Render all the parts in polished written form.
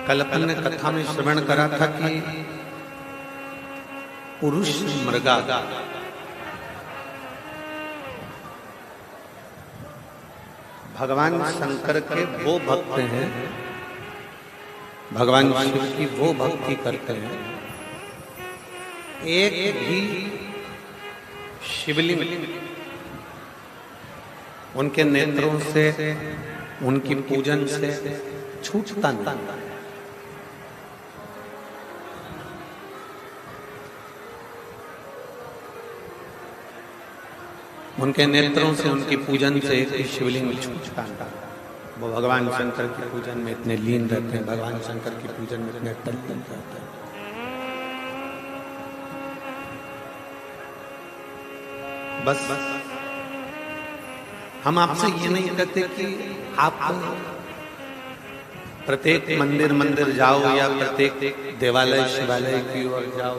कल अपन ने कथा में श्रवण करा था कि पुरुष मृगा भगवान शंकर के वो भक्त हैं, भगवान शिव की वो भक्ति करते हैं। एक भी शिवलिंग उनके नेत्रों से, उनकी पूजन से छूटता नहीं। उनके नेत्रों से, उनकी पूजन से एक शिवलिंग छूटता नहीं। वो भगवान शंकर की पूजन में इतने लीन रहते हैं, भगवान शंकर की पूजन में इतने तल्लीन रहते हैं। बस हम आपसे ये नहीं कहते कि आप प्रत्येक मंदिर जाओ या प्रत्येक देवालय शिवालय की ओर जाओ,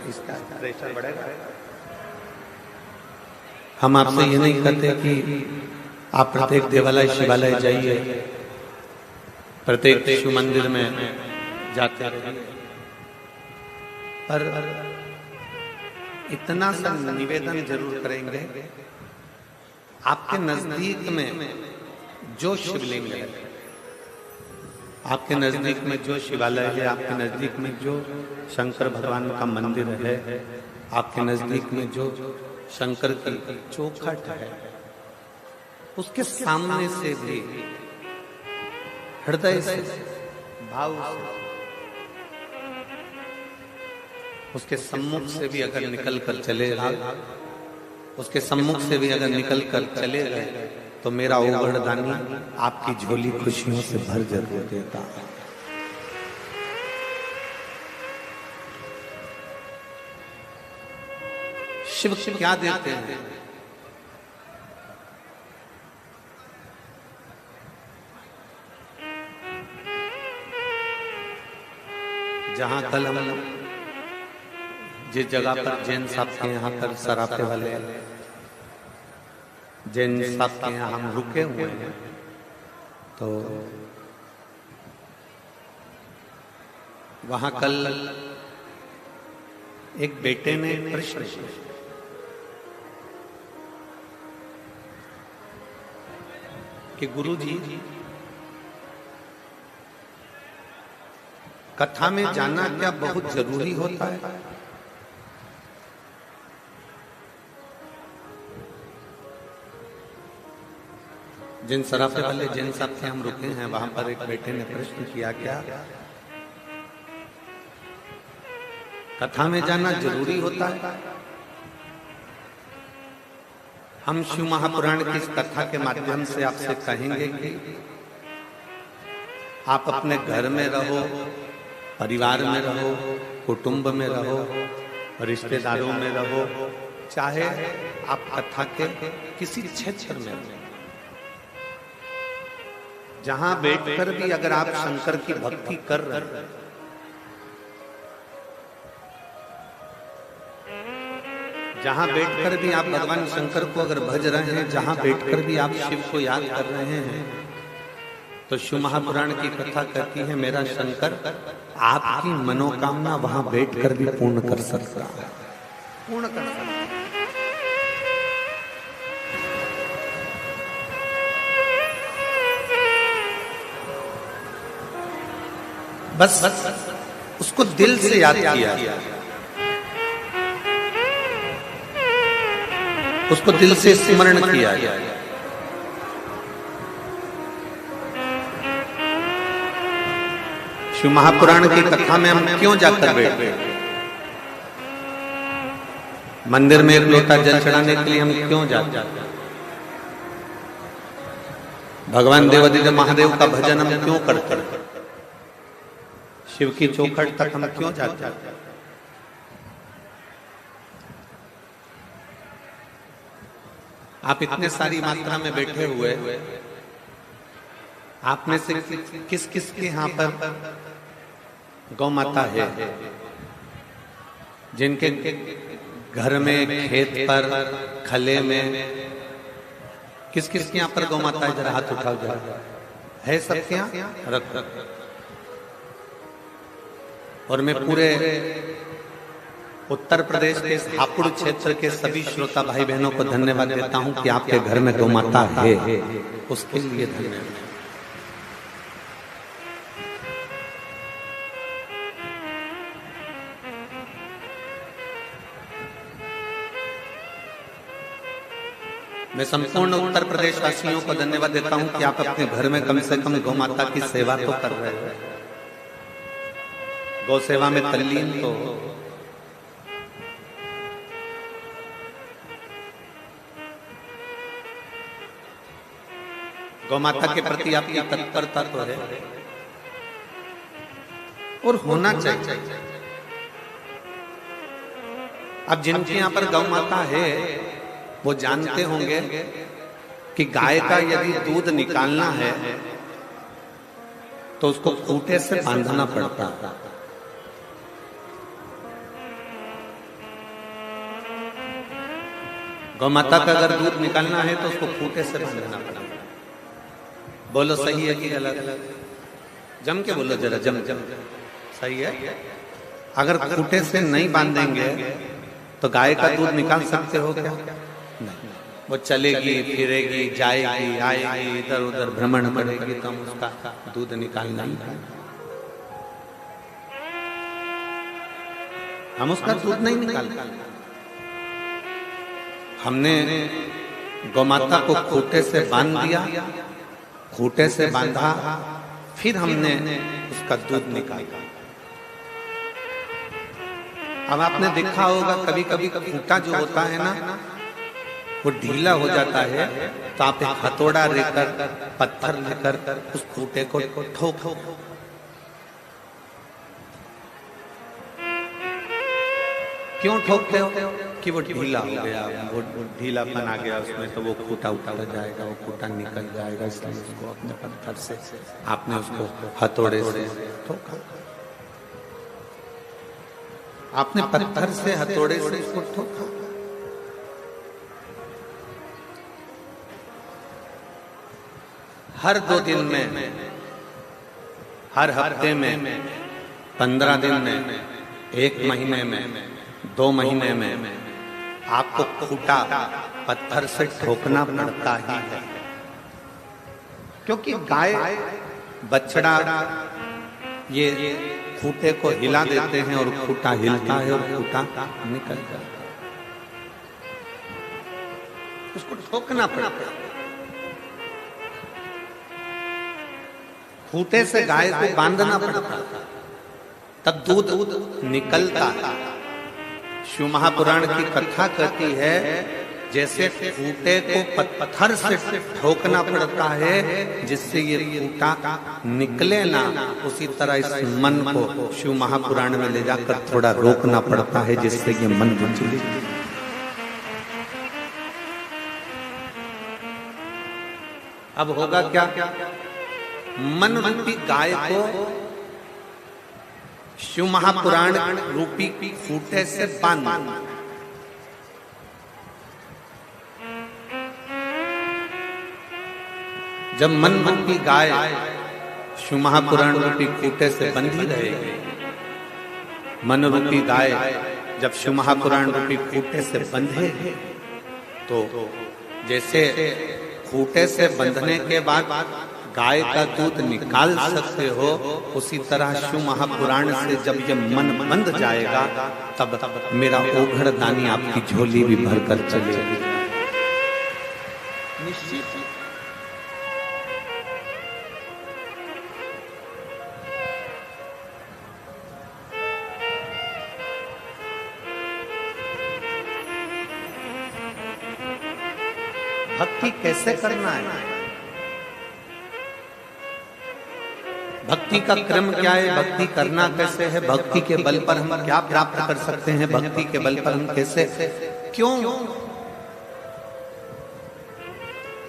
इसका प्रेशर बढ़ेगा। हम आपसे ये नहीं कहते कि आप प्रत्येक देवालय शिवालय जाइए, प्रत्येक शिव मंदिर में जाते रहिए, पर इतना सा निवेदन जरूर करेंगे, आपके नजदीक में जो शिवलिंग है, आपके नजदीक में जो शिवालय है, आपके नजदीक में जो शंकर भगवान का मंदिर है, आपके नजदीक में जो शंकर की चौखट है, उसके सामने से भी हृदय से, भाव से, उसके सम्मुख से भी अगर निकल कर चले गए, उसके सम्मुख से भी अगर निकल कर चले गए, तो मेरा ओगरदानी आपकी झोली खुशियों से भर जरूर देता है। शिव क्या देते हैं? जहां कल हम जिस जगह पर जैन साहब के यहाँ पर सराफे वाले जैन साहब के यहाँ हम रुके हुए हैं, तो वहां कल एक बेटे ने प्रश्न कि गुरुजी, कथा में जाना क्या बहुत जरूरी होता है? जिन सराफे वाले जैन साहब से हम रुके हैं, वहां पर एक बेटे ने प्रश्न किया, क्या कथा में जाना जरूरी होता है? हम शिव महापुराण की इस कथा के माध्यम से आपसे कहेंगे कि आप अपने घर में रहो, परिवार में रहो, कुटुंब में रहो, रिश्तेदारों में रहो, चाहे आप कथा के किसी क्षेत्र में रहो, जहां बैठकर भी अगर आप शंकर की भक्ति कर रहे हैं, जहां बैठकर भी आप भगवान शंकर को अगर भज रहे हैं, जहां बैठकर भी आप शिव को याद कर रहे हैं, तो शिव महापुराण की कथा कहती है मेरा शंकर आपकी मनोकामना वहां बैठकर भी पूर्ण कर सकता है, पूर्ण कर सकता है। बस उसको दिल से याद किया, उसको दिल से स्मरण किया। शिव महापुराण की कथा में हम क्यों जाकर बैठे? मंदिर में एक लोटा जल चढ़ाने के लिए हम क्यों जाते? भगवान देवादिदेव महादेव का भजन हम क्यों करते? शिव की चौखट तक हम क्यों जाते? आप इतने सारी मात्रा में बैठे हुए, आप में से किस किस के यहाँ पर गौ माता है? जिनके घर में, खेत पर, खले में, किस किस के यहाँ पर गौ माता है? जरा हाथ उठाओ, जरा है सबके यहाँ? रख और मैं पूरे उत्तर प्रदेश के हापुड़ क्षेत्र के सभी श्रोता भाई बहनों को धन्यवाद देता हूं कि आपके घर में गौ माता है, उसके लिए धन्यवाद। मैं संपूर्ण उत्तर प्रदेश वासियों को धन्यवाद देता हूं कि आप अपने घर में कम से कम गौ माता की सेवा तो कर रहे हैं, गौ सेवा में तल्लीन तो। गौ माता के प्रति आपकी तत्परता तो है और होना चाहिए। अब जिनके यहाँ पर गौ माता है वो जानते होंगे कि गाय का यदि दूध निकालना है तो उसको खूंटे से बांधना पड़ता है। गौ माता का अगर दूध निकालना है तो उसको खूंटे से बांधना पड़ता है। बोलो सही है कि गलत? जम के बोलो जरा, जम जम सही है। अगर खूंटे से नहीं बांधेंगे तो गाय का दूध निकाल सकते हो क्या? नहीं। वो चलेगी, फिरेगी, जाएगी, आएगी, इधर उधर भ्रमण करेगी तो हम उसका दूध निकालना ही है। हम उसका दूध नहीं निकालते। हमने गौ माता को खूंटे से बांध दिया, खूंटे से बांधा, फिर हमने उसका दूध निकाला। अब आपने देखा होगा कभी कभी खूंटा जो होता है ना वो ढीला हो जाता है, तो आप एक हथौड़ा लेकर, पत्थर लेकर उस खूंटे को ठोको। क्यों ठोकते हो? कि वो ढीला हो गया, वो ढीलापन आ गया उसमें, तो वो खूंटा उतर जाएगा, वो खूंटा निकल जाएगा, इसलिए उसको अपने पत्थर से आपने उसको हथौड़े से ठोका। आपने पत्थर से, हथौड़े से उसको ठोका। हर 2 दिन में, हर हफ्ते में, 15 दिन में, 1 महीने में, 2 महीने में आपको खूंटा पत्थर से ठोकना पड़ता ही है। क्योंकि गाय, बछड़ा ये खूंटे को हिला देते हैं और खूंटा हिलता है और खूंटा निकल जाता है। उसको ठोकना पड़ता है। खूंटे से गाय को बांधना पड़ता, तब दूध निकलता है। शिव महापुराण की कथा कहती है जैसे खूंटे को पत्थर से ठोकना पड़ता है जिससे ये खूंटा निकले ना, उसी तरह इस मन को शिव महापुराण में ले जाकर थोड़ा रोकना पड़ता है जिससे ये मन विचलित। अब होगा क्या? मन रूपी गाय को शिव महापुराण रूपी खूंटे से बांध। जब मन रूपी गाय शिव महापुराण रूपी खूंटे से बंधी रहेगी, मन रूपी गाय जब शिव महापुराण रूपी खूंटे से बंधेगी तो जैसे खूंटे से बंधने के बाद गाय का दूध निकाल सकते हो, उसी तरह शिव महापुराण से जब ये मन बंध जाएगा तब मेरा ओघड़ दानी आपकी झोली भी भरकर चलेगी। निश्चित भक्ति कैसे करना है? भक्ति का क्रम क्या है? भक्ति करना कैसे है? भक्ति के बल पर हम क्या प्राप्त कर सकते हैं? भक्ति के बल पर हम कैसे, क्यों?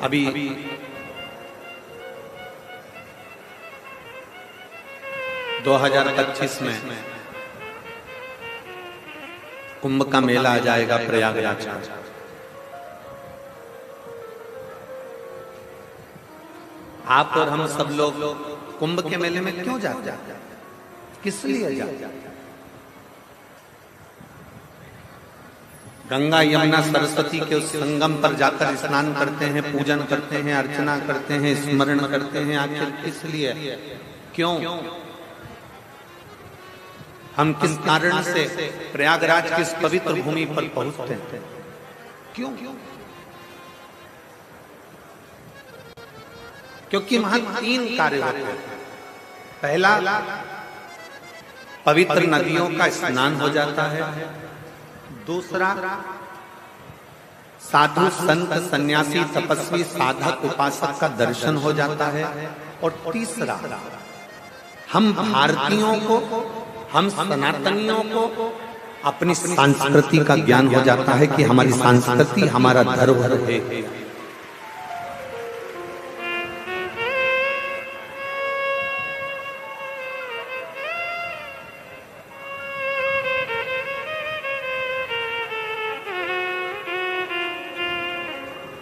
अभी 2025 में कुंभ का मेला आ जाएगा प्रयागराज में। आप और हम सब लोग कुंभ के मेले में क्यों जाते हैं? किस लिए जाते हैं? गंगा यमुना सरस्वती के उस संगम पर जाकर स्नान करते हैं, पूजन करते हैं, अर्चना करते हैं, स्मरण करते हैं, आखिर किस लिए? क्यों? हम किस कारण से प्रयागराज की इस पवित्र भूमि पर पहुंचते हैं? क्यों? क्योंकि वहां 3 कार्य होते हैं। पहला, पवित्र नदियों का स्नान हो जाता है। दूसरा, साधु संत सन्यासी तपस्वी साधक उपासक का दर्शन हो जाता है। और तीसरा, हम भारतीयों को, हम सनातनियों को अपनी संस्कृति का ज्ञान हो जाता है कि हमारी संस्कृति हमारा धरोहर है।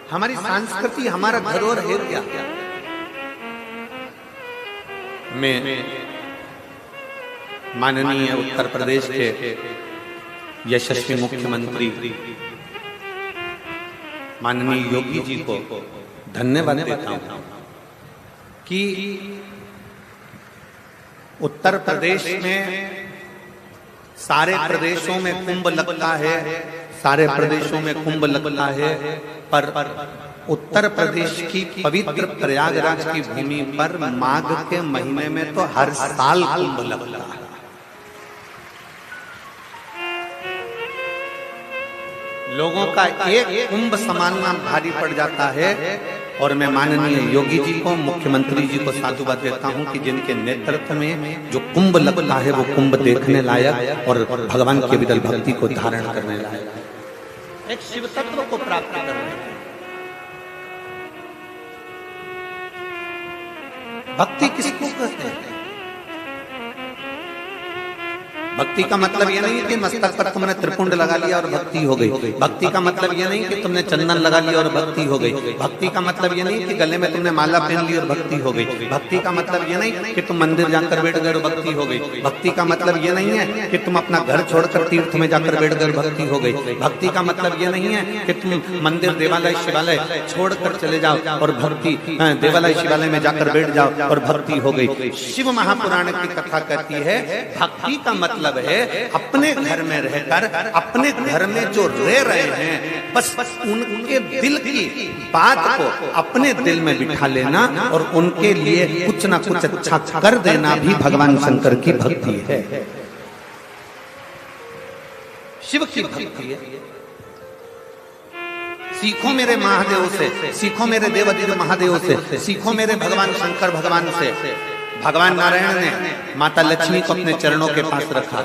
हमारी संस्कृति हमारा धरोहर है क्या? मैं माननीय उत्तर प्रदेश के यशस्वी मुख्यमंत्री माननीय योगी जी को धन्यवाद देता हूं कि उत्तर प्रदेश में सारे प्रदेशों में कुंभ लगता है, सारे प्रदेशों में कुंभ लगता है, पर उत्तर प्रदेश की पवित्र प्रयागराज की भूमि पर माघ के महीने में तो हर साल कुंभ लगता है। लोगों का एक कुंभ समानना भारी पड़ जाता है। और मैं माननीय योगी जी को, मुख्यमंत्री जी को साधुवाद देता हूं कि जिनके नेतृत्व में जो कुंभ लगता है वो कुंभ देखने लायक और भगवान के विदल भक्ति को धारण करने लायक, एक शिव तत्व को प्राप्त करने। भक्ति किसको कहते हैं? भक्ति का मतलब यह नहीं कि मस्तक पर तुमने त्रिपुंड लगा लिया और भक्ति हो गई। भक्ति का मतलब यह नहीं कि तुमने चंदन लगा लिया और भक्ति हो गई। भक्ति का मतलब यह नहीं कि गले में तुमने माला पहन ली और भक्ति हो गई। भक्ति का मतलब यह नहीं कि तुम मंदिर जाकर बैठ गए और भक्ति हो गई। भक्ति का मतलब यह नहीं है कि तुम अपना घर छोड़कर तीर्थ में जाकर बैठ गए और भक्ति हो गई। भक्ति का मतलब यह नहीं है कि तुम मंदिर, देवालय, शिवालय छोड़कर चले जाओ और भक्ति, देवालय शिवालय में जाकर बैठ जाओ और भक्ति हो गई। शिव महापुराण की कथा कहती है भक्ति का मतलब है अपने घर में रहकर, अपने घर में जो रह रहे हैं, बस उनके दिल की बात को अपने दिल में बिठा लेना और उनके लिए कुछ ना कुछ अच्छा कर देना भी भगवान शंकर की भक्ति है, शिव की भक्ति है। सीखो मेरे महादेव से, सीखो मेरे देवादिदेव महादेव से, सीखो मेरे भगवान शंकर भगवान से। भगवान नारायण ने माता लक्ष्मी को अपने चरणों के पास रखा,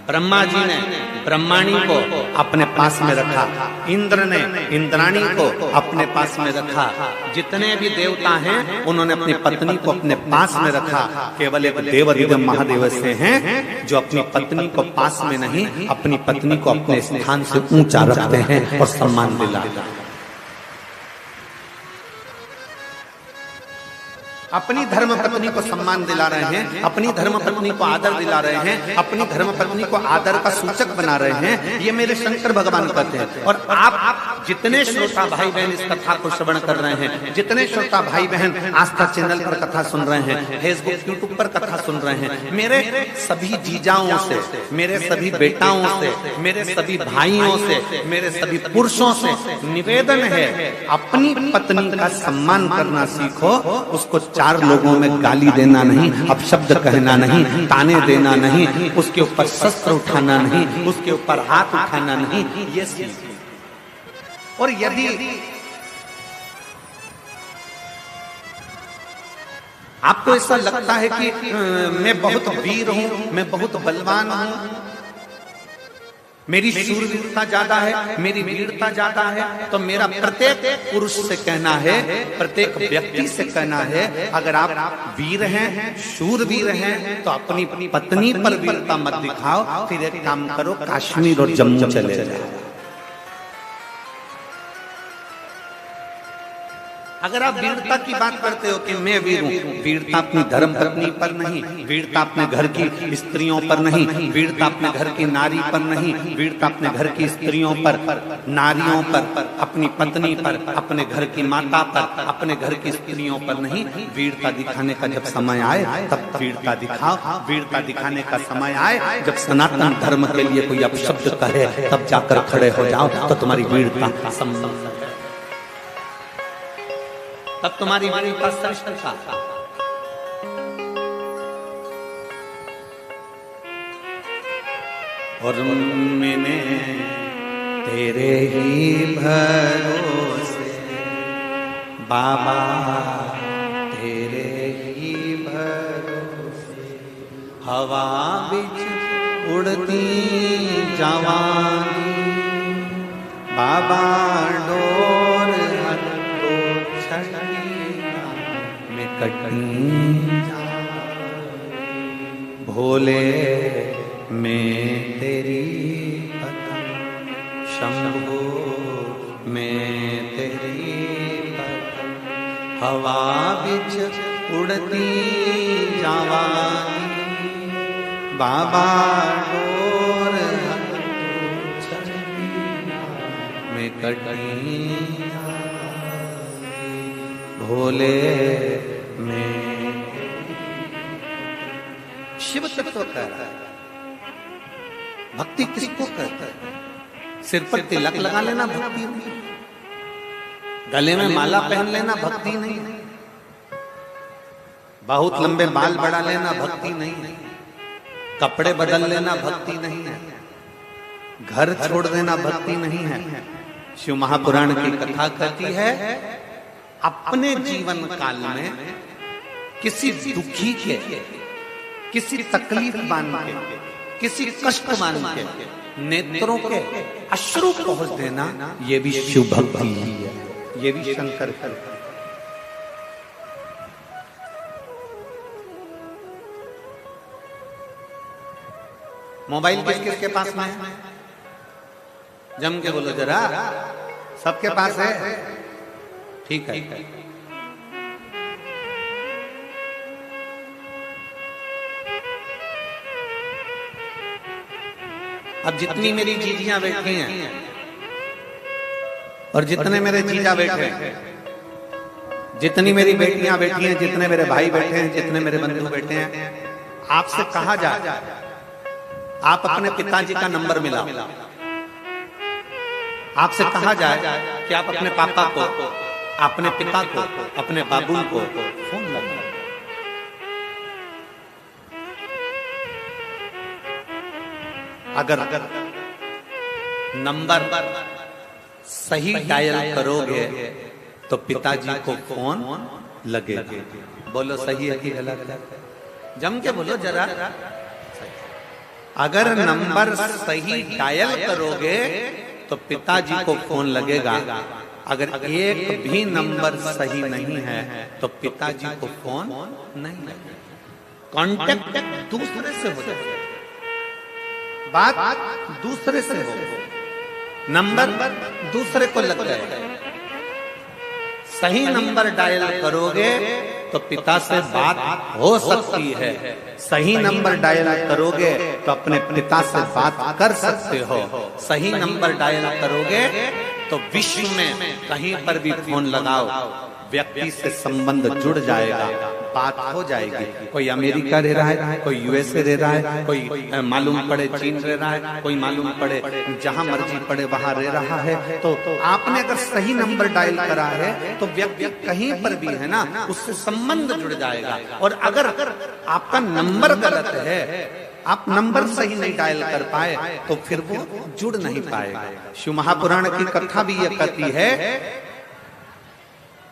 ब्रह्मा जी ने ब्रह्माणी को अपने पास में रखा, इंद्र ने इंद्राणी को अपने पास में रखा। जितने भी देवता हैं उन्होंने अपनी पत्नी को अपने पास में रखा। केवल एक देवादिदेव महादेव से हैं जो अपनी पत्नी को पास में नहीं, अपनी पत्नी को अपने स्थान से ऊंचा रखते हैं और सम्मान दिलाते हैं। अपनी धर्म पत्नी को सम्मान दिला रहे हैं, अपनी धर्म पत्नी को आदर दिला रहे हैं, अपनी धर्म पत्नी को आदर का सूचक बना रहे हैं। ये मेरे शंकर भगवान कहते हैं। और आप जितने श्रोता भाई बहन इस कथा को श्रवण कर रहे हैं, जितने श्रोता भाई बहन आस्था चैनल पर कथा सुन रहे हैं, फेसबुक यूट्यूब पर कथा सुन रहे हैं, मेरे सभी जीजाओं से, मेरे सभी बेटाओं से, मेरे सभी भाइयों से, मेरे सभी पुरुषों से निवेदन है, अपनी पत्नी का सम्मान करना सीखो। उसको 4 लोगों में गाली देना नहीं, अपशब्द कहना नहीं, ताने देना नहीं, उसके ऊपर शस्त्र उठाना नहीं, उसके ऊपर हाथ उठाना नहीं, ये सीख। और यदि आपको ऐसा लगता है कि मैं बहुत वीर हूं, मैं बहुत बलवान हूं, मेरी शूरवीरता ज्यादा है, मेरी वीरता ज्यादा है, तो मेरा प्रत्येक पुरुष से कहना है, प्रत्येक व्यक्ति से कहना है, अगर आप वीर हैं, शूरवीर हैं, तो अपनी पत्नी पर वीरता मत दिखाओ। फिर एक काम करो, कश्मीर और जम्मू चले जाओ। अगर आप वीरता की बात करते हो कि मैं वीर हूं, वीरता अपनी धर्म पत्नी पर नहीं, वीरता अपने घर की स्त्रियों पर नहीं, वीरता अपने घर की नारी पर नहीं, वीरता अपने घर की स्त्रियों पर, नारियों पर, अपनी पत्नी पर, अपने घर की माता पर, अपने घर की स्त्रियों पर नहीं। वीरता दिखाने का जब समय आए तब वीरता दिखाओ। वीरता दिखाने का समय आए जब सनातन धर्म के लिए कोई अपशब्द कहे तब जाकर खड़े हो जाओ, तो तुम्हारी वीरता संभव, तब तुम्हारी वीरता श्रेष्ठता। और मैंने तेरे ही भरोसे बाबा, तेरे ही भरोसे हवा बिच उड़ती जवानी बाबा, डोर में कटनी भोले में तेरी पतंग, शंभो में तेरी पतंग, हवा बिच उड़ती जवानी बाबा, डोर में कटनी भोले में। शिव तत्व कह रहा है, भक्ति किसको कहता है? सिर पर तिलक लगा लेना भक्ति नहीं, गले में माला पहन लेना भक्ति नहीं, बहुत लंबे बाल बढ़ा लेना भक्ति नहीं है, कपड़े बदल लेना भक्ति नहीं है, घर छोड़ देना भक्ति नहीं है। शिव महापुराण की कथा कहती है, अपने जीवन काल में किसी दुखी के, किसी तकलीफ मान के, किसी कष्ट मान के नेत्रों के अश्रु पहुंच देना, ये भी शिव भक्ति है, ये भी शंकर है। मोबाइल किस किसके पास में है? जम के बोलो जरा, सबके पास है, ठीक है। अब जितनी मेरी जीजियां बैठी हैं और जितने मेरे जीजा बैठे हैं, जितनी मेरी बेटियां बैठी हैं, जितने मेरे भाई बैठे हैं, जितने मेरे बंधु बैठे हैं, आपसे कहा जाए आप अपने पिताजी का नंबर मिलाओ, आपसे कहा जाए कि आप अपने पापा को, अपने पिता को, अपने बाबू को फोन लगाओ। अगर नंबर सही डायल करोगे तो पिताजी को फोन लगेगा। बोलो सही है कि गलत है? जम के बोलो जरा। अगर नंबर सही डायल करोगे तो पिताजी को फोन लगेगा। अगर एक भी नंबर सही नहीं है तो पिताजी को फोन नहीं लगेगा। कांटेक्ट दूसरे से हो जाएगा, बात दूसरे से हो, नंबर दूसरे को लग जाएगा। सही नंबर डायल करोगे तो पिता से बात हो सकती है, सही नंबर डायल करोगे तो अपने पिता से बात कर सकते हो, सही नंबर डायल करोगे तो विश्व में कहीं पर भी फोन लगाओ, व्यक्ति से संबंध जुड़ जाएगा, बात हो जाएगी। कोई अमेरिका रह रहा है, कोई यूएसए रह रहा है, कोई मालूम पड़े चीन रह रहा है, कोई मालूम पड़े जहां मर्जी पड़े वहां रह रहा है, तो आपने अगर सही नंबर डायल करा है तो व्यक्ति कहीं पर भी है ना, उससे संबंध जुड़ जाएगा। और अगर आपका नंबर गलत है, आप नंबर सही नहीं डायल कर पाए तो फिर वो जुड़ नहीं पाएगा। शिव महापुराण की कथा भी ये कहती है,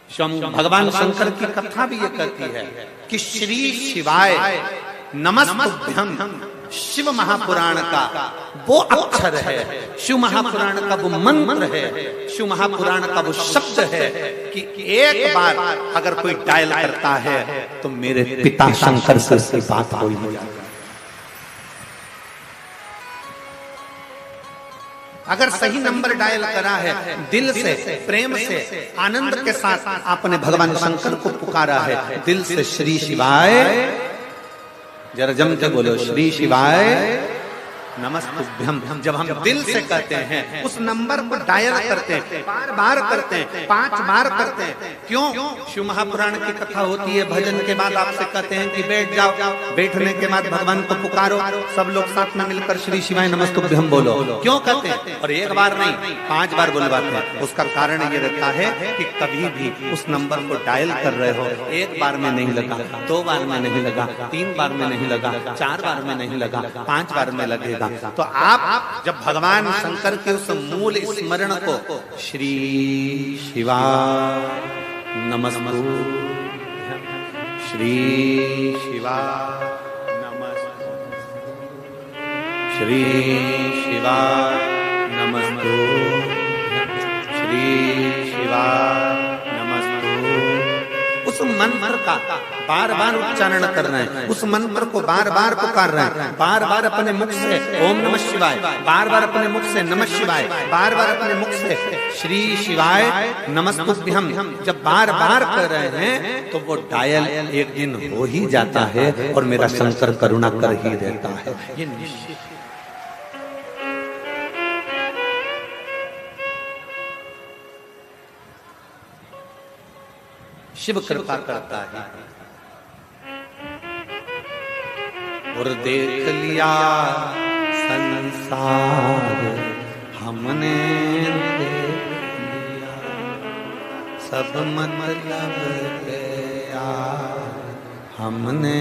भगवान शंकर की कथा भी ये कहती है कि श्री शिवाय नमस्तुभ्यम, शिव महापुराण का वो अक्षर है, शिव महापुराण का वो मंत्र है, शिव महापुराण का वो शब्द है कि एक बार अगर कोई डायल करता है तो मेरे पिता शंकर से उसकी बात हो जाएगी। अगर सही नंबर डायल करा है, दिल से, प्रेम से, आनंद के साथ आपने भगवान शंकर को पुकारा है, दिल से श्री शिवाय, जरा जम के बोलो, श्री शिवाय नमस्तुभ्यम। जब हम दिल से कहते हैं, उस नंबर को डायल करते हैं, बार बार करते हैं, 5 बार करते हैं। क्यों? शिव महापुराण की कथा होती है, भजन के बाद आपसे कहते हैं कि बैठ जाओ, बैठने के बाद भगवान को पुकारो, सब लोग साथ में मिलकर श्री शिवाय नमस्तुभ्यम बोलो। क्यों कहते हैं? और एक बार नहीं, 5 बार बुलवाते हैं। उसका कारण ये रहता है कि कभी भी उस नंबर को डायल कर रहे हो, 1 बार में नहीं लगा, 2 बार में नहीं लगा, 3 बार में नहीं लगा, 4 बार में नहीं लगा, 5 बार में लगेगा। तो आप जब भगवान शंकर के उस मूल स्मरण को श्री शिवाय नमस्तुभ्यम, श्री शिवाय नमस्तुभ्यम, श्री शिवाय नमस्तुभ्यम, श्री शिवाय नमस्तुभ्यम, उस मंत्र का बार बार उच्चारण कर रहे हैं, उस मंत्र को बार बार पुकार रहे हैं, बार बार अपने मुख से ओम नमः शिवाय, बार बार अपने मुख से नमः शिवाय, बार बार अपने मुख से श्री शिवाय नमस्तुभ्यम जब बार बार कर रहे हैं, तो वो डायल एक दिन हो ही जाता है और मेरा शंकर करुणा कर ही देता है। ये निश्चित शिव कृपा करता है। और देख लिया संसार हमने, देख लिया सब मतलब गया हमने,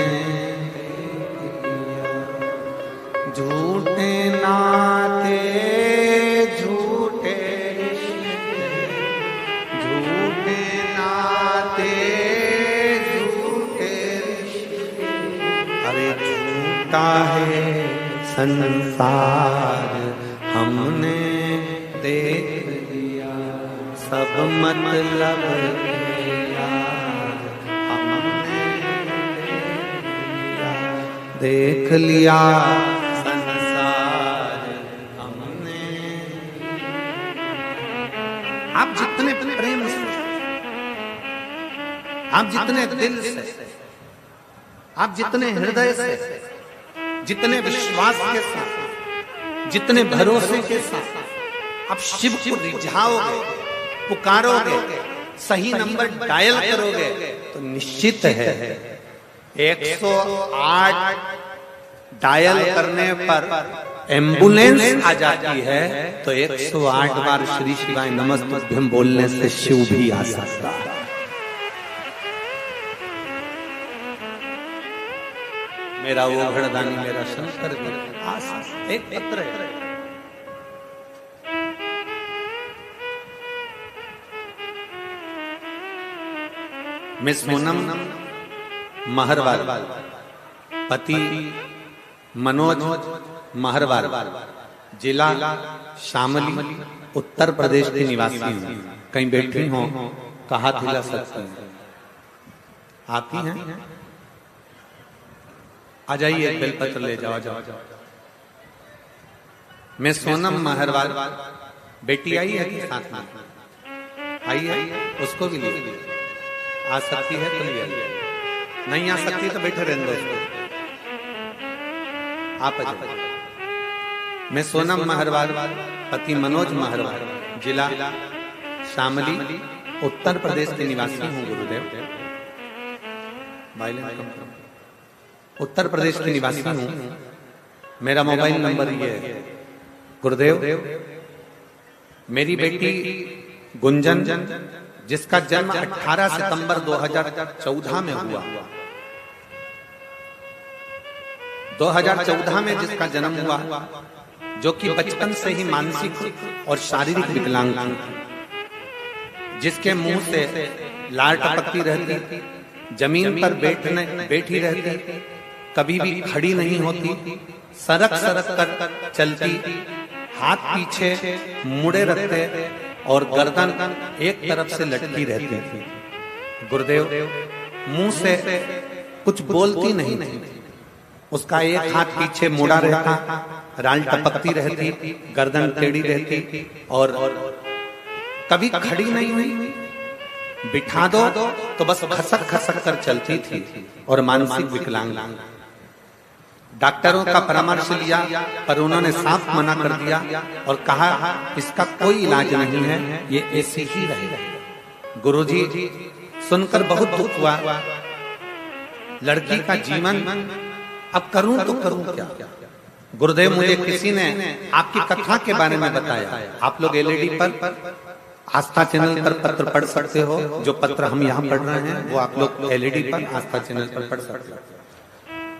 देख लिया झूठे नाते झूठे रिश्ते, झूठे नाते झूठे रिश्ते, अरे झूठा है संसार हमने देख लिया सब मतलब गया हमने, देख लिया संसार हमने। आप जितने प्रेम से, आप जितने दिल से, आप जितने हृदय से, जितने विश्वास के साथ, जितने भरोसे के साथ आप शिव को रिझाओगे, पुकारोगे, सही नंबर डायल करोगे, तो निश्चित है 108 डायल करने पर एम्बुलेंस आ जाती है, तो 108 बार श्री शिवाय नमस्तुभ्यम बोलने से शिव भी आ सकता है। मेरा वो घड़दानी मेरा शंकर भी आ सकता है। एक पत्र है, मिस सोनम महरवाल, पति मनोज महरवाल, जिला शामली, उत्तर प्रदेश की निवासी हूँ। कहीं बैठी हो तो हाथ हिला सकती हैं, आती हैं? आ जाइए, बेलपत्र ले जाओ, जाओ। मैं सोनम महरवाल, बेटी आई है कि साथ में आई है, उसको भी ले आ सकती है तो ले, नहीं आ सकती तो बैठे रहने दो। आप मैं सोनम महरवाल, पति मनोज महरवाल, जिला शामली, उत्तर प्रदेश के निवासी हूँ। गुरुदेव, उत्तर प्रदेश के निवासी हूँ। मेरा मोबाइल नंबर ये है। गुरुदेव, मेरी बेटी गुंजन, जिसका जन्म 18 सितंबर 2014 में हुआ, 2014 में जिसका जन्म हुआ, जो कि बचपन से ही मानसिक और शारीरिक विकलांग थी, जिसके मुंह से लार टपकती रहती, जमीन पर बैठी रहती, कभी भी खड़ी नहीं होती, सरक सरक कर चलती, हाथ पीछे मुड़े रखते और गर्दन एक तरफ से लटकी रहती थी। गुरुदेव, मुंह से कुछ बोलती नहीं थी, उसका एक हाथ पीछे मुड़ा रहता, राल टपकती रहती, गर्दन टेढ़ी रहती और कभी खड़ी नहीं हुई। बिठा दो तो बस खसक खसक कर चलती थी और मानसिक विकलांग। डॉक्टरों का परामर्श लिया पर उन्होंने साफ मना कर दिया और कहा इसका कोई इलाज नहीं है, ये ऐसी ही रहेगा। गुरुजी सुनकर बहुत दुख हुआ। लड़की का जीवन अब करूं तो करूं क्या। गुरुदेव मुझे किसी ने आपकी कथा के बारे में बताया। आप लोग एलईडी पर आस्था चैनल पर पत्र पढ़ सकते हो। जो पत्र हम यहाँ पढ़ रहे हैं वो आप लोग एलईडी पर आस्था चैनल पर पढ़ सकते हो।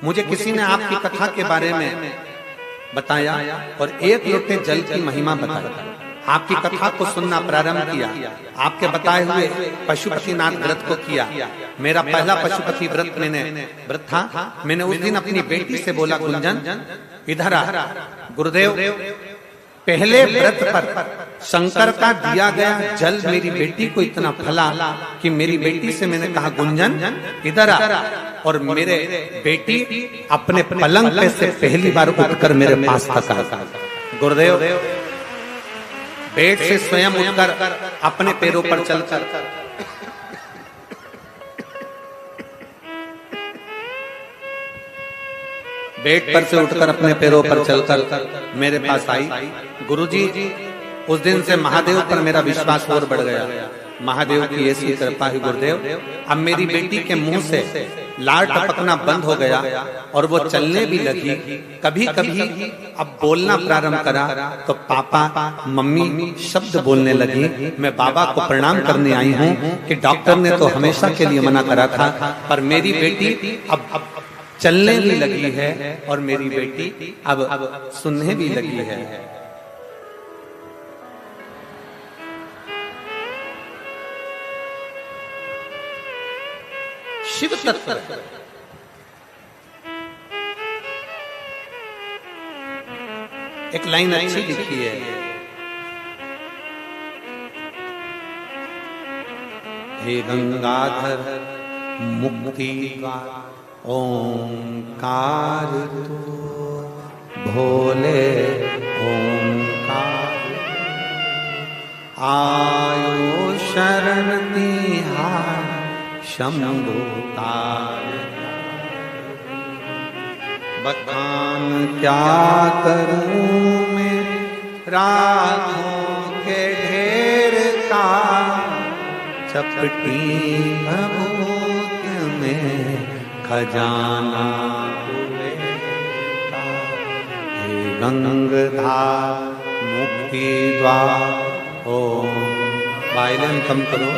मुझे किसी ने आपकी कथा के बारे में बताया और एक लोटे जल की महिमा बताई। आपकी कथा को सुनना प्रारंभ किया। आपके बताए हुए पशुपतिनाथ व्रत को किया। मेरा पहला पशुपति व्रत था। मैंने उस दिन अपनी बेटी से बोला, गुंजन इधर आ। गुरुदेव पहले व्रत पर शंकर का दिया गया जल मेरी बेटी को इतना फला कि मेरी बेटी से मैंने कहा, गुंजन इधर आ। और मेरे बेटी अपने पलंग पे से पहली बार उठकर मेरे पास तक आया। गुरुदेव बेड से स्वयं उठकर अपने पैरों पर चलकर बेड पर से उठकर अपने पैरों पर चलकर मेरे पास आई। गुरुजी उस दिन से महादेव पर मेरा विश्वास और बढ़ गया। महादेव की ऐसी कृपा है गुरुदेव, अब मेरी बेटी के मुंह से लार टपकना बंद हो गया और वो चलने भी लगी। कभी कभी अब बोलना प्रारंभ करा तो पापा मम्मी शब्द बोलने लगी। मैं बाबा को प्रणाम करने आई हूँ कि डॉक्टर ने तो हमेशा के लिए मना करा था, पर मेरी बेटी अब चलने भी लगी है और मेरी बेटी अब सुनने भी लगी है। शिव तत्व एक लाइन अच्छी लिखी है। हे गंगाधर मुक्ति का ओंकार तू, भोले ओंकार आयो शरण तिहार शंभु तार। बखान क्या करूं मैं रागों के ढेर का, चपटी भभूत में खजाना हुए का। हे गंगाधर मुक्ति द्वार ओम। वायलिन कम करो।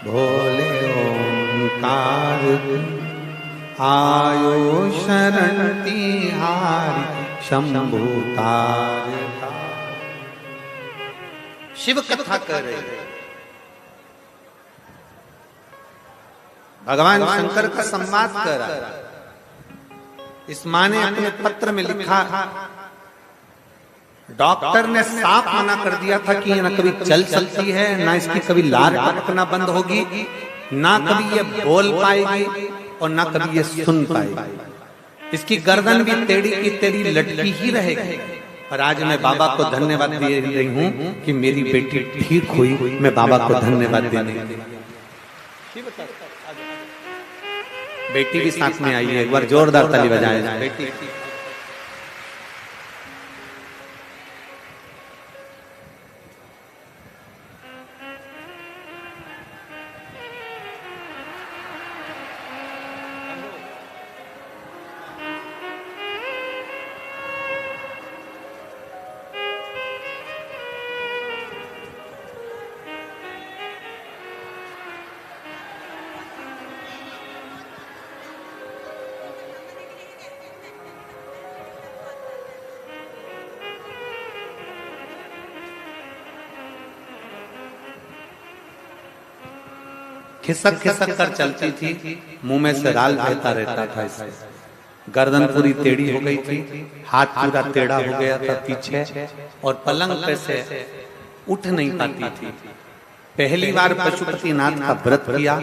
भोले ओंकार आयो शरण तिहारी शंभु तार। शिव कथा कर रहे भगवान शंकर का संवाद कर रहा। इस माँ ने अपने पत्र में लिखा, डॉक्टर ने साफ मना कर दिया था कि ये न कभी चल सकती है, ना इसकी कभी लार टपकना बंद होगी, ना कभी ये बोल पाएगी और ना कभी ये सुन पाएगी। इसकी गर्दन भी टेढ़ी की टेढ़ी लटकी ही रहेगी। और आज मैं बाबा को धन्यवाद दे रही हूँ कि मेरी बेटी ठीक हुई। मैं बाबा को धन्यवाद देने के लिए। बेटी भी साथ में आई है, एक बार जोरदार ताली बजाएं। बेटी खिसक खिसक कर चलती थी, मुंह में से राल बहता रहता था। इससे गर्दन पूरी टेढ़ी हो गई थी, हाथ पूरा टेढ़ा हो गया था पीछे, और पलंग पे से उठ नहीं पाती थी। पहली बार पशुपतिनाथ का व्रत किया,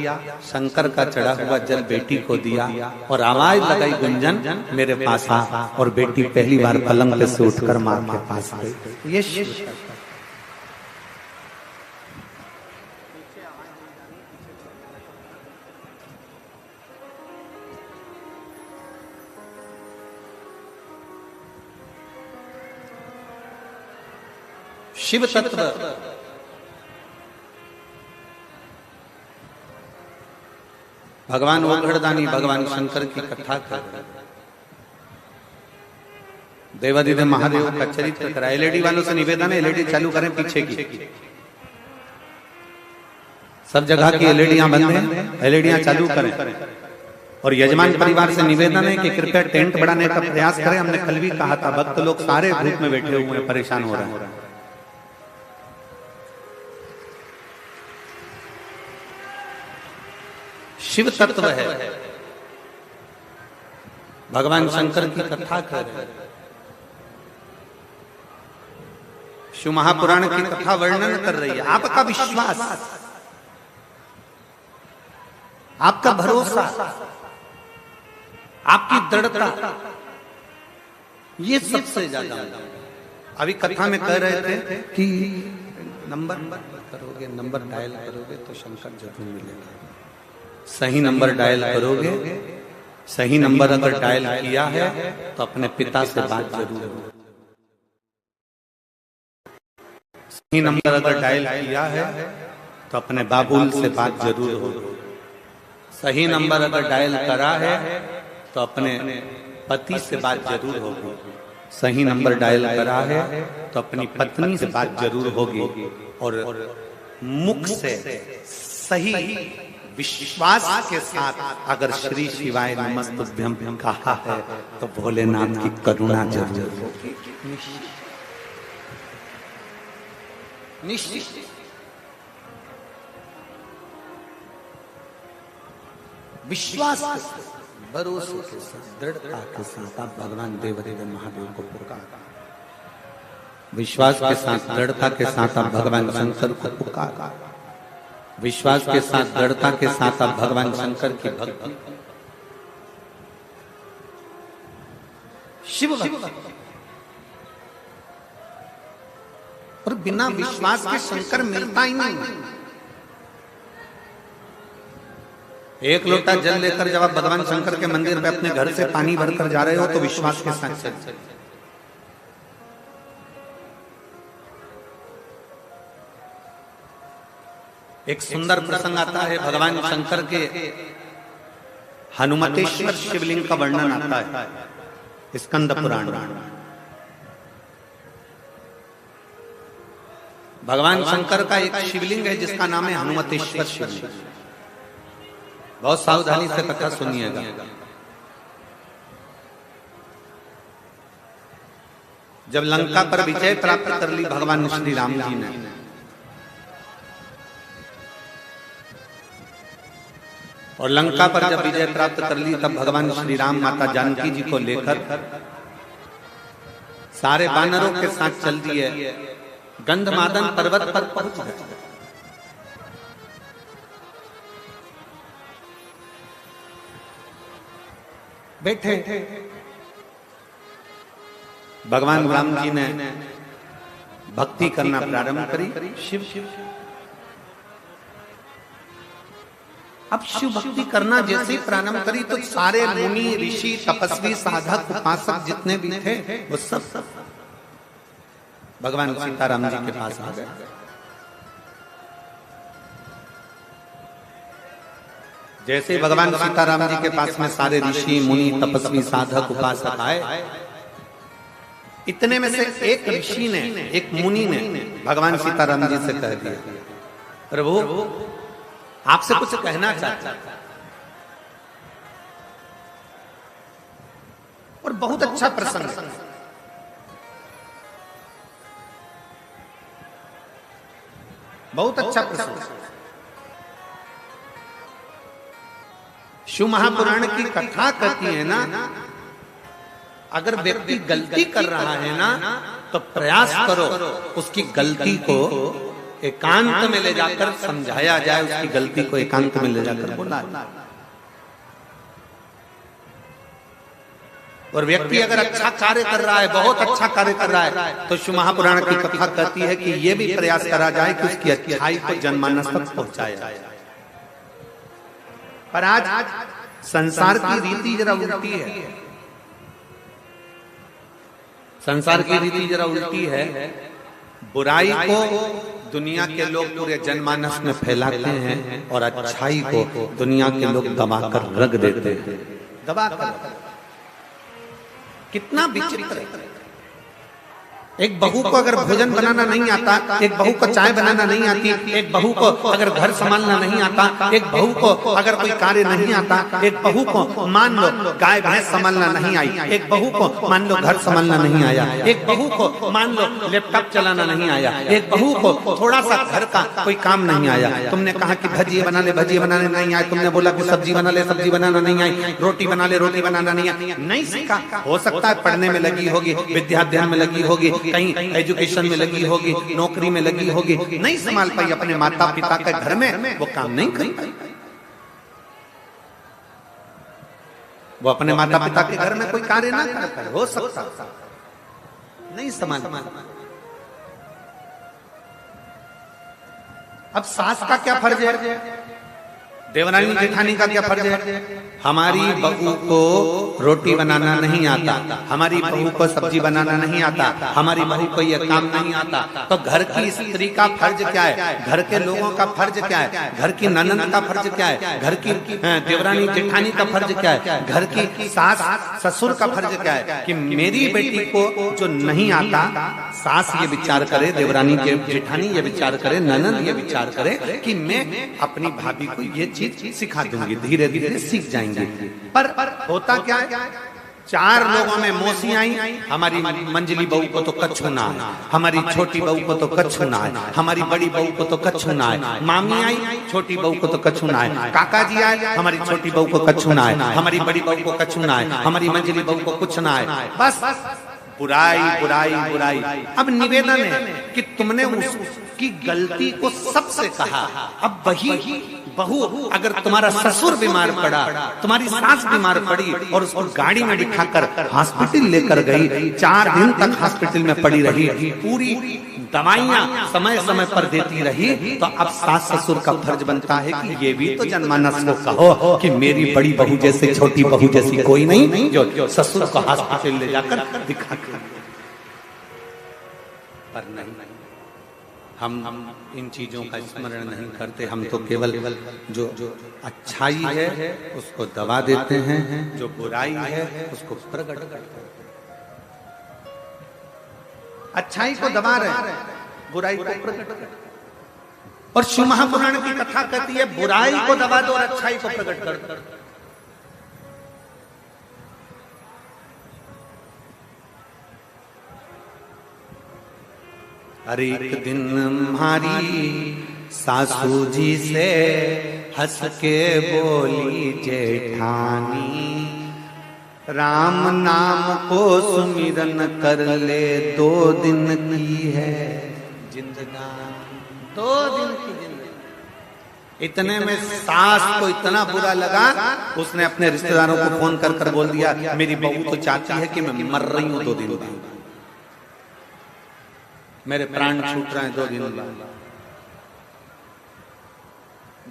शंकर का चढ़ा हुआ जल बेटी को दिया और आवाज लगाई, गुंजन मेरे पास आ। और बेटी पहली बार पलंग पे से उठकर मां के पास गई। ये शिव तत्व भगवान ओघड़दानी भगवान शंकर की कथा कर देवादिदेव महादेव का चरित्र करा। एलईडी वालों से निवेदन है, एलईडी चालू करें पीछे की। सब जगह की एलईडियां बंद हैं, एलईडियां चालू करें। और यजमान परिवार से निवेदन है कि कृपया टेंट बढ़ाने का प्रयास करें। हमने कल भी कहा था, भक्त लोग सारे ग्रुप में बैठे हुए हैं, परेशान हो रहे हैं। शिव तत्व है, भगवान शंकर की कथा कर रहे हैं। शिव महापुराण की कथा वर्णन कर रही है। आपका विश्वास, आपका भरोसा, आपकी दृढ़ता, ये सबसे ज्यादा। अभी कथा में कह रहे थे कि नंबर करोगे, नंबर डायल करोगे तो शंकर जरूर मिलेगा। सही नंबर डायल करोगे, सही नंबर अगर डायल किया है तो अपने पिता से बात जरूर हो। सही नंबर अगर डायल किया है तो अपने बाबुल से बात जरूर हो। सही नंबर अगर डायल करा है तो अपने पति से बात जरूर होगी। सही नंबर डायल करा है तो अपनी पत्नी से बात जरूर होगी। और मुख से सही विश्वास के साथ अगर श्री शिवाय नमस्तुभ्यं कहा है तो भोलेनाथ की करुणा जरूर होगी। निश्चित विश्वास, भरोसे के साथ, दृढ़ता के साथ आप भगवान देवदेव महादेव को पुकार। विश्वास के साथ, दृढ़ता के साथ आप भगवान शंकर को पुकार। विश्वास के साथ, दृढ़ता के साथ आप भगवान शंकर की भक्ति। शिव भक्ति। और बिना विश्वास के शंकर मिलता ही नहीं। एक लोटा जल लेकर जब आप भगवान शंकर के मंदिर पे अपने घर से पानी भरकर जा रहे हो तो विश्वास के साथ चल। एक सुंदर प्रसंग आता है भगवान शंकर के हनुमतेश्वर शिवलिंग का वर्णन आता है स्कंद पुराण। भगवान शंकर का एक शिवलिंग है जिसका नाम है हनुमतेश्वर शिवलिंग। बहुत सावधानी से कथा सुनिएगा। जब लंका पर विजय प्राप्त कर ली भगवान श्री राम जी ने, और लंका पर जब विजय प्राप्त कर ली तब भगवान श्री राम माता जानकी जी को लेकर सारे वानरों के साथ चल दिए। गंधमादन पर्वत पर पहुंच गए। बैठे भगवान राम जी ने भक्ति करना प्रारंभ करी। शिव अब शिव भक्ति करना जैसे ही प्रारंभ करी तो सारे मुनि ऋषि तपस्वी साधक उपासक जितने भी थे वो सब भगवान सीताराम जी के पास आ गए। जैसे ही भगवान सीताराम जी के पास में सारे ऋषि मुनि तपस्वी साधक उपासक आए, इतने में से एक ऋषि ने, एक मुनि ने भगवान सीताराम जी से कह दिया, प्रभु आपसे कुछ कहना चाहता और बहुत अच्छा प्रसंग है। बहुत अच्छा प्रसंग। शिव महापुराण की कथा कहती है ना, अगर व्यक्ति गलती कर रहा है ना तो प्रयास करो उसकी गलती को एकांत में ले जाकर समझाया जाए, उसकी गलती को एकांत में ले जाकर बोला। और व्यक्ति अगर अच्छा कार्य कर रहा है, बहुत अच्छा कार्य कर रहा है, तो शिव महापुराण की कथा कहती है कि ये भी प्रयास करा जाए कि उसकी अच्छाई को जनमानस तक पहुंचाया जाए। पर आज संसार की रीति जरा उल्टी है। संसार की रीति जरा उल्टी है। बुराई को दुनिया के लोग पूरे जनमानस में फैलाते हैं और अच्छाई को दुनिया के लोग दबाकर रख देते हैं। दबाकर कितना विचित्र है। एक बहू को अगर भोजन बनाना नहीं आता, एक बहू को चाय बनाना नहीं आती, एक बहू को अगर घर संभालना नहीं आता, एक बहू को अगर कोई कार्य नहीं आता, एक बहू को मान लो गाय भैंस संभालना नहीं आई, एक बहू को मान लो घर संभालना नहीं आया, एक बहू को मान लो लैपटॉप चलाना नहीं आया, एक बहू को थोड़ा सा घर का कोई काम नहीं आया। तुमने कहा कि भजिए बना ले, भजिए बनाने नहीं आए, तुमने बोला कि सब्जी बना ले, सब्जी बनाना नहीं आई, रोटी बना ले, रोटी बनाना नहीं आई, नहीं सीखा। हो सकता है पढ़ने में लगी होगी, विद्याध्ययन में लगी होगी, कहीं एजुकेशन में लगी होगी, नौकरी में लगी होगी, नहीं संभाल पाई अपने माता पिता के घर में, वो काम नहीं कर पाई। वो अपने माता पिता के घर में कोई कार्य ना कर पाए, हो सकता नहीं संभाल पाई। अब सास का क्या फर्ज है, देवरानी जेठानी का क्या फर्ज है? हमारी बहू को रोटी बनाना नहीं आता, हमारी बहू को सब्जी बनाना नहीं आता, हमारी बहू को यह काम नहीं आता, तो घर की स्त्री का फर्ज क्या है, घर के लोगों का फर्ज क्या है, घर की ननद का फर्ज क्या है, घर की देवरानी जेठानी का फर्ज क्या है, घर की सास ससुर का फर्ज क्या है कि मेरी बेटी को जो नहीं आता, सास ये विचार करे, देवरानी जेठानी ये विचार करे, ननद ये विचार करे कि मैं अपनी भाभी को ये चीज सिखा दूंगी, धीरे धीरे सीख जाएंगे। पर होता क्या है, चार लोगों में मौसी आई, हमारी मंजली बहू को तो कच्छू ना है, हमारी छोटी बहू को तो कच्छू ना है, हमारी बड़ी बहू को तो कच्छू ना है, मामी आई छोटी बहू को तो कच्छू ना है, काका जी आए हमारी छोटी बहू को कच्छू ना है, हमारी बड़ी बहू को कच्छू ना है, हमारी मंजली बहू को कुछ ना है। बस बुराई बुराई बुराई। अब निवेदन है कि तुमने उसकी गलती को सबसे कहा। अब वही बहू अगर तुम्हारा ससुर बीमार पड़ा, तुम्हारी सास बीमार पड़ी और उसको गाड़ी में बिठाकर हॉस्पिटल लेकर गई, 4 दिन तक हॉस्पिटल में पड़ी रही, पूरी दवाइयां समय समय पर देती रही, तो अब सास ससुर का फर्ज बनता है कि ये भी तो जनमानस को कहो कि मेरी बड़ी बहू जैसे छोटी बहू जैसी कोई नहीं जो ससुर को हॉस्पिटल ले जाकर दिखा। पर नहीं, हम इन चीजों का स्मरण नहीं करते। हम तो केवल जो अच्छाई है उसको दबा देते हैं, जो बुराई है उसको प्रकट करते हैं। अच्छाई को दबा रहे, बुराई को प्रकट करते। और शिव महापुराण की कथा कहती है बुराई को दबा दो और अच्छाई को प्रकट कर दो। अरे एक दिन हमारी सासू जी से हंस के बोली जेठानी, राम नाम को सुमिरन कर ले, 2 दिन की है जिंदगानी, 2 दिन की जिंदगी। इतने में सास को इतना बुरा लगा, उसने अपने रिश्तेदारों को फोन कर कर बोल दिया मेरी बहू तो चाहती है कि मैं मर रही हूं 2 दिन बाद, मेरे प्राण छूट रहे हैं 2 दिन बाद,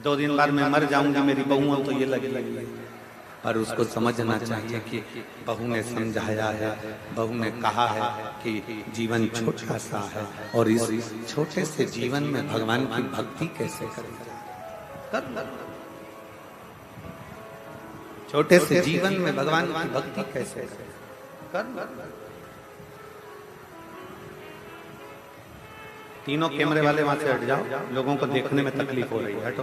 2 दिन बाद मैं मर जाऊंगी, मेरी बहू तो ये लगी। पर उसको समझना चाहिए कि बहू ने समझाया है, बहू ने कहा है कि जीवन छोटा सा है और इस छोटे से जीवन में भगवान की भक्ति कैसे करें, छोटे से जीवन में भगवान की भक्ति कैसे करें। तीनों कैमरे वाले वहां से हट जाओ, लोगों को देखने में तकलीफ हो रही है, हटो।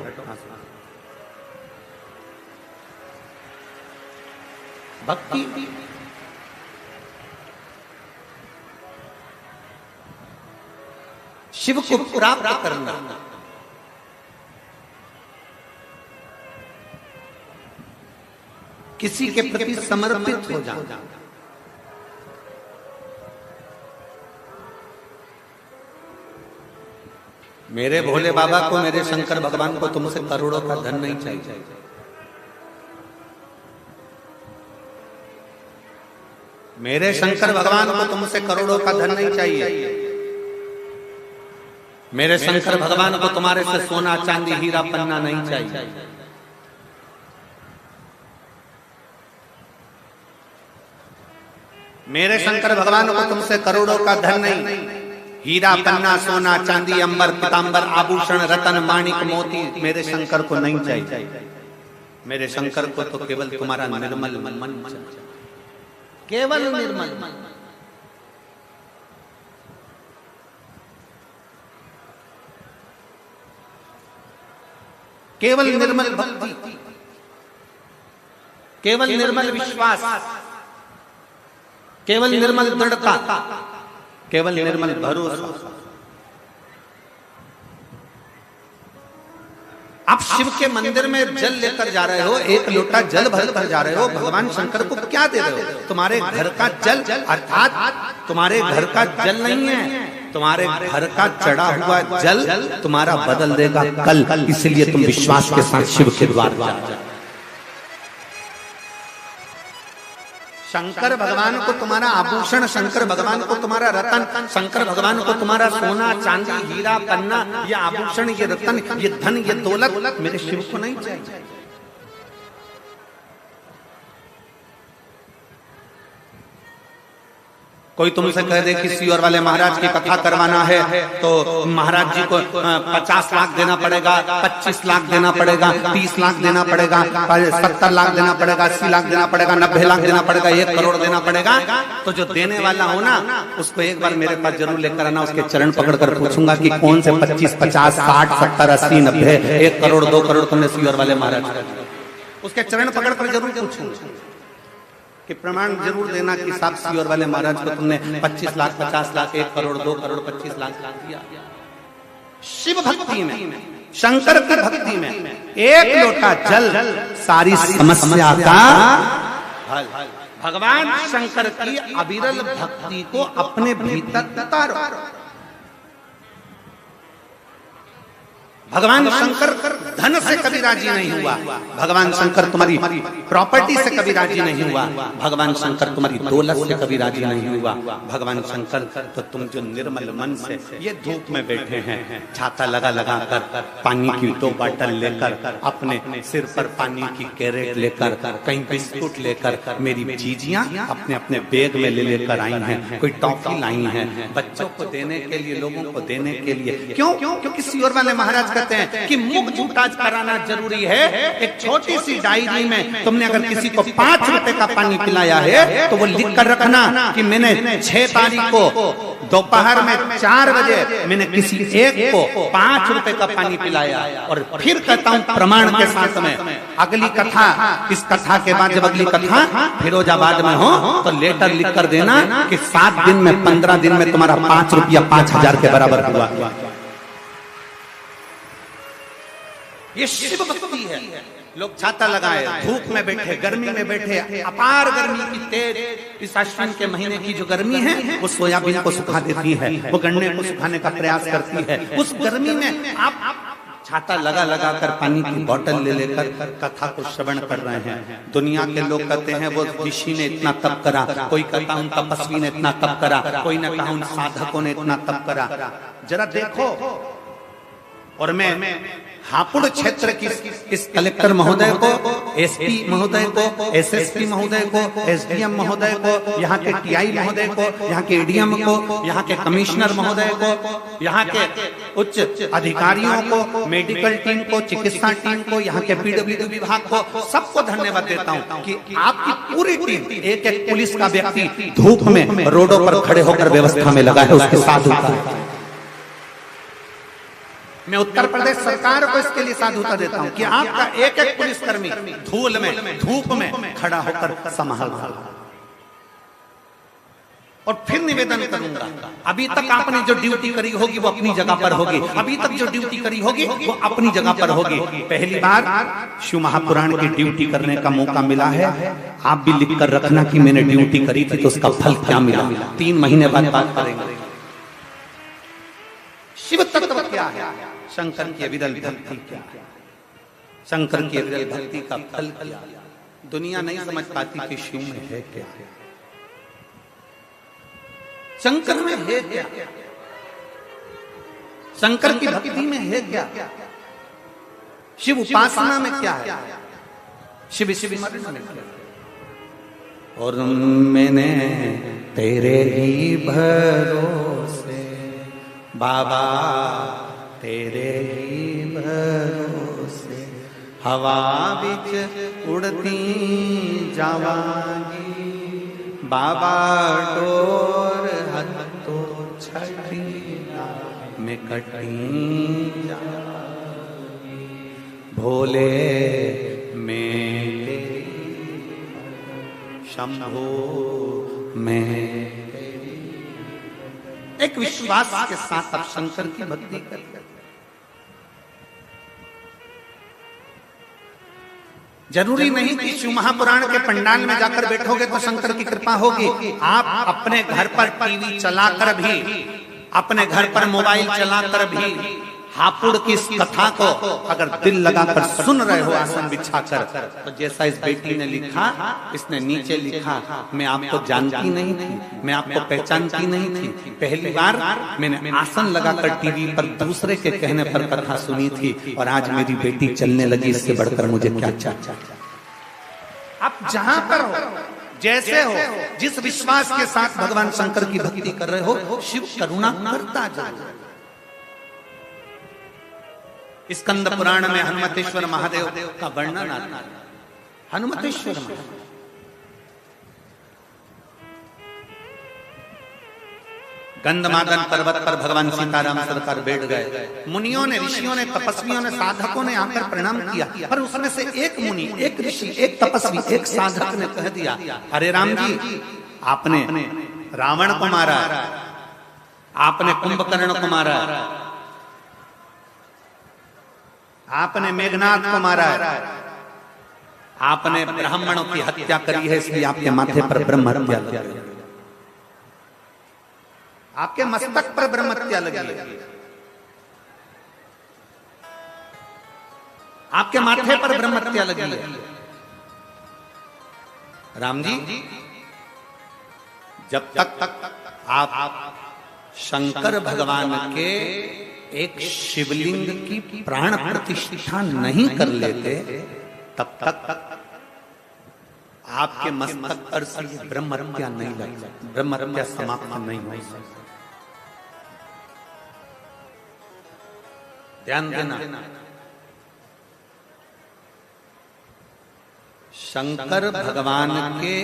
भक्ति शिव को प्राप्त करना, किसी के प्रति समर्पित हो जाना, मेरे भोले बाबा को, मेरे शंकर भगवान को तुमसे करोड़ों का धन नहीं चाहिए। मेरे शंकर भगवान को तुमसे करोड़ों का धन नहीं चाहिए। मेरे शंकर भगवान को तुम्हारे से सोना चांदी हीरा पन्ना नहीं चाहिए। मेरे शंकर भगवान को तुमसे करोड़ों का धन नहीं, हीरा पन्ना सोना चांदी अंबर पीतांबर आभूषण रतन माणिक मोती मेरे शंकर को नहीं चाहिए। मेरे शंकर को तो केवल तुम्हारा निर्मल मन चाहिए, केवल निर्मल मन। केवल निर्मल भक्ति, केवल निर्मल विश्वास, केवल निर्मल दृढ़ता, केवल निर्मल भरोसा। आप शिव के मंदिर में जल लेकर जा रहे हो, एक लोटा जल भर कर जा रहे हो, भगवान शंकर को क्या दे रहे हो? तुम्हारे घर का जल, अर्थात तुम्हारे घर का जल नहीं है, तुम्हारे घर का चढ़ा हुआ जल तुम्हारा बदल देगा कल। इसलिए तुम विश्वास के साथ शिव के द्वार जाओ। शंकर भगवान को तुम्हारा आभूषण, शंकर भगवान को तुम्हारा रतन, शंकर भगवान को तुम्हारा सोना चांदी हीरा पन्ना, ये आभूषण, ये रतन, ये धन, ये दौलत मेरे शिव को नहीं चाहिए। कोई तुमसे कह दे कि सीओर वाले महाराज की कथा करवाना है तो महाराज जी को 50 लाख देना पड़ेगा, 25 लाख देना पड़ेगा, 30 लाख देना पड़ेगा, 70 लाख देना पड़ेगा, 80 लाख देना पड़ेगा, 90 लाख देना पड़ेगा, 1 करोड़ देना पड़ेगा। तो जो देने वाला हो ना, उसको एक बार मेरे पास जरूर लेकर आना, उसके चरण पकड़कर पूछूंगा कि कौन से 25, 50, 60, 70, 80, 90, 1 करोड़ 2 करोड़ तुमने सीओर वाले महाराज, उसके चरण पकड़कर जरूर पूछूंगा कि प्रमाण जरूर देना कि साहब सीओर वाले महाराज को तुमने 25 लाख, 50 लाख, 1 करोड़ 2 करोड़ 25 लाख दिया। शिव भक्ति में, शंकर की भक्ति में एक लोटा जल सारी समस्या का हल। भगवान शंकर की अविरल भक्ति को अपने भीतर उतारो। भगवान शंकर धन से कभी राजी नहीं हुआ, भगवान शंकर तुम्हारी प्रॉपर्टी से कभी राजी नहीं हुआ, भगवान शंकर तुम्हारी दौलत से कभी राजी नहीं हुआ। भगवान शंकर तो तुम जो निर्मल मन से ये धूप में बैठे हैं, छाता लगा लगा कर, पानी की 2 बॉटल लेकर, अपने सिर पर पानी की कैरेट लेकर, कहीं बिस्कुट लेकर, मेरी जीजियां अपने अपने बैग में ले लेकर आई हैं, कोई टॉफी लाई है बच्चों को देने के लिए, लोगों को देने के लिए। क्यों? क्योंकि सीओर वाले महाराज कहते हैं कि मुख झूठा कराना जरूरी है। एक छोटी सी डायरी में तुमने अगर किसी को 5 रुपए का पानी पिलाया है तो वो लिख कर रखना कि मैंने 6 तारीख को दोपहर में 4 बजे मैंने किसी एक को 5 रुपए का पानी पिलाया। और फिर कहता हूं प्रमाण के साथ में, अगली कथा, इस कथा के बाद जब अगली कथा फिरोजाबाद में हो तो लेटर लिख कर देना कि 7 दिन में 15 दिन में तुम्हारा 5 रुपया 5000 के बराबर हुआ। ये शिव भक्ति है। लोग छाता लगाए, धूप में बैठे, गर्मी में बैठे, अपार गर्मी की तेज, इस अश्विन के महीने की जो गर्मी है वो सोयाबीन को सुखा देती है, वो गन्ने को सुखाने का प्रयास करती है। उस गर्मी में आप छाता लगा लगा कर पानी की बोतल ले लेकर कथा को श्रवण कर रहे हैं। दुनिया के लोग कहते हैं वो ऋषि ने इतना तप करा, कोई कहता उन तपस्वी ने इतना तप करा, कोई ने कहा उन साधकों ने इतना तप करा। जरा देखो। और मैं हापुड़ क्षेत्र की इस कलेक्टर महोदय को, एसपी महोदय को, एसएसपी महोदय को, एसडीएम महोदय को, यहाँ के टीआई महोदय को, यहाँ के एडीएम को, यहाँ के कमिश्नर महोदय को, यहाँ के उच्च अधिकारियों को, मेडिकल टीम को, चिकित्सा टीम को, यहाँ के पीडब्ल्यूडी विभाग को, सबको धन्यवाद देता हूँ कि आपकी पूरी टीम, एक एक पुलिस का व्यक्ति धूप में रोडों पर खड़े होकर व्यवस्था में लगा है, उसके साथ मैं उत्तर प्रदेश सरकार को इसके लिए साधुता देता हूं कि आपका एक एक पुलिसकर्मी धूल में, धूप में खड़ा होकर संभाल। और फिर निवेदन करूंगा, अभी तक आपने जो ड्यूटी करी होगी वो अपनी जगह पर होगी, अभी तक जो ड्यूटी करी होगी वो अपनी जगह पर होगी। पहली बार शिव महापुराण की ड्यूटी करने का मौका मिला है। आप भी लिख कर रखना कि मैंने ड्यूटी करी थी तो उसका फल क्या मिला। 3 महीने बाद बात करेंगे। शिव तत्व क्या है, शंकर की अविरल भक्ति क्या है, शंकर की अविरल भक्ति का फल क्या है। दुनिया नहीं समझ पाती कि शिव में है क्या, शंकर में है क्या, शंकर की भक्ति में है क्या, शिव उपासना में क्या है, शिव स्मरण में क्या है। और मैंने तेरे ही भरोसे बाबा, तेरे ही भरोसे हवा बिच उड़ती जावांगी बाबा, डोर हत्तो छठी में कटी जावांगी भोले में शंभो में। एक विश्वास के साथ आप शंकर की भक्ति करिए। जरूरी नहीं कि शिव महापुराण के पंडाल में जाकर बैठोगे तो शंकर की कृपा होगी। आप अपने घर पर टीवी चलाकर भी, अपने घर पर मोबाइल चलाकर भी हापुड़ की इस कथा को अगर दिल लगाकर सुन रहे हो आसन बिछाकर, तो जैसा इस बेटी ने लिखा, इसने नीचे लिखा, मैं आपको जानती नहीं थी, मैं आपको पहचानती नहीं थी, पहली बार मैंने आसन लगाकर टीवी पर दूसरे के कहने पर कथा सुनी थी और आज मेरी बेटी चलने लगी, इससे बढ़कर मुझे क्या चाहिए। आप जहां पर हो, जैसे हो, जिस विश्वास के साथ भगवान शंकर की भक्ति कर रहे हो, शिव करुणा करता जाए। स्कंद पुराण में हनुमतेश्वर महादेव का वर्णन आता है। हनुमतेश्वर महादेव गंधमादन पर्वत पर भगवान सीताराम सरकार बैठ गए। मुनियों ने, ऋषियों ने, तपस्वियों ने, साधकों ने आकर प्रणाम किया, पर उसमें से एक मुनि, एक ऋषि, एक तपस्वी, एक साधक ने कह दिया, अरे राम जी, आपने रावण को मारा, आपने कुंभकर्ण को मारा, आपने मेघनाथ को मारा, आपने ब्राह्मणों की हत्या करी है, इसलिए आपके माथे पर ब्रह्म हत्या लगी, आपके मस्तक पर ब्रह्म हत्या लगी, आपके माथे पर ब्रह्म हत्या लगी है। राम जी, जब तक आप शंकर भगवान के एक शिवलिंग की प्राण प्रतिष्ठा नहीं कर लेते, तब तक आपके मस्तक पर से ब्रह्म हत्या नहीं लग सकती, ब्रह्म हत्या समाप्त नहीं हो सकती। ध्यान देना, शंकर भगवान के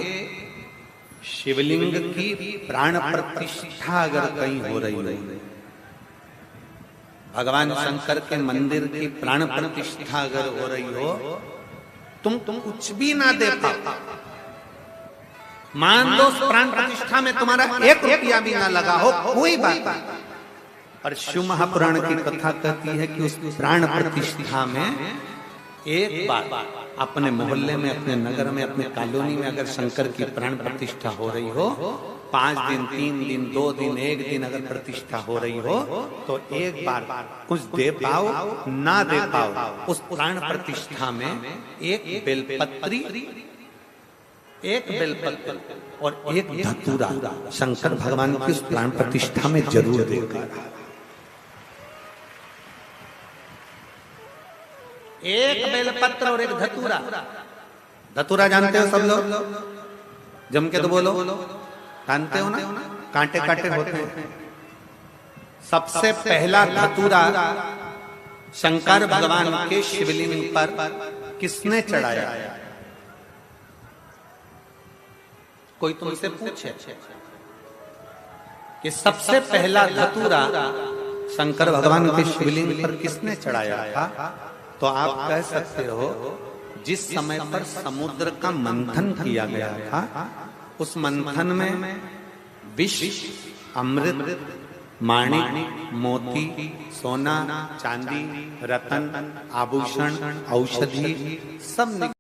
शिवलिंग की प्राण प्रतिष्ठा अगर कहीं हो रही है, भगवान शंकर के मंदिर की प्राण प्रतिष्ठा अगर हो रही हो, तुम कुछ भी ना दे पाओ, मान लो प्राण प्रतिष्ठा में तुम्हारा 1 रुपया भी ना लगा हो, कोई बात नहीं, और शिव महापुराण की कथा कहती है कि उस प्राण प्रतिष्ठा में एक बार अपने मोहल्ले में, अपने नगर में, अपने कॉलोनी में अगर शंकर की प्राण प्रतिष्ठा हो रही हो, 5 दिन, 3 दिन, 2 दिन, 1 दिन अगर प्रतिष्ठा हो रही हो, तो एक बार कुछ दे पाओ ना दे पाओ, उस प्राण प्रतिष्ठा में एक बेलपत्री, एक बेलपत्र और एक धतूरा शंकर भगवान की उस प्राण प्रतिष्ठा में जरूर देगा। एक बेलपत्र और एक धतूरा। धतूरा जानते हो सब लोग? जम के तो बोलो, जानते हो ना? कांटे कांटे होते हैं। सबसे पहला धतूरा शंकर भगवान के शिवलिंग पर किसने चढ़ाया? कोई तुमसे पूछे कि सबसे पहला धतूरा शंकर भगवान के शिवलिंग पर किसने चढ़ाया था, तो आप कह सकते हो जिस समय पर समुद्र का मंथन किया गया था, उस मंथन में विष, अमृत, माणिक, मोती, सोना, चांदी, रतन, आभूषण, औषधि सब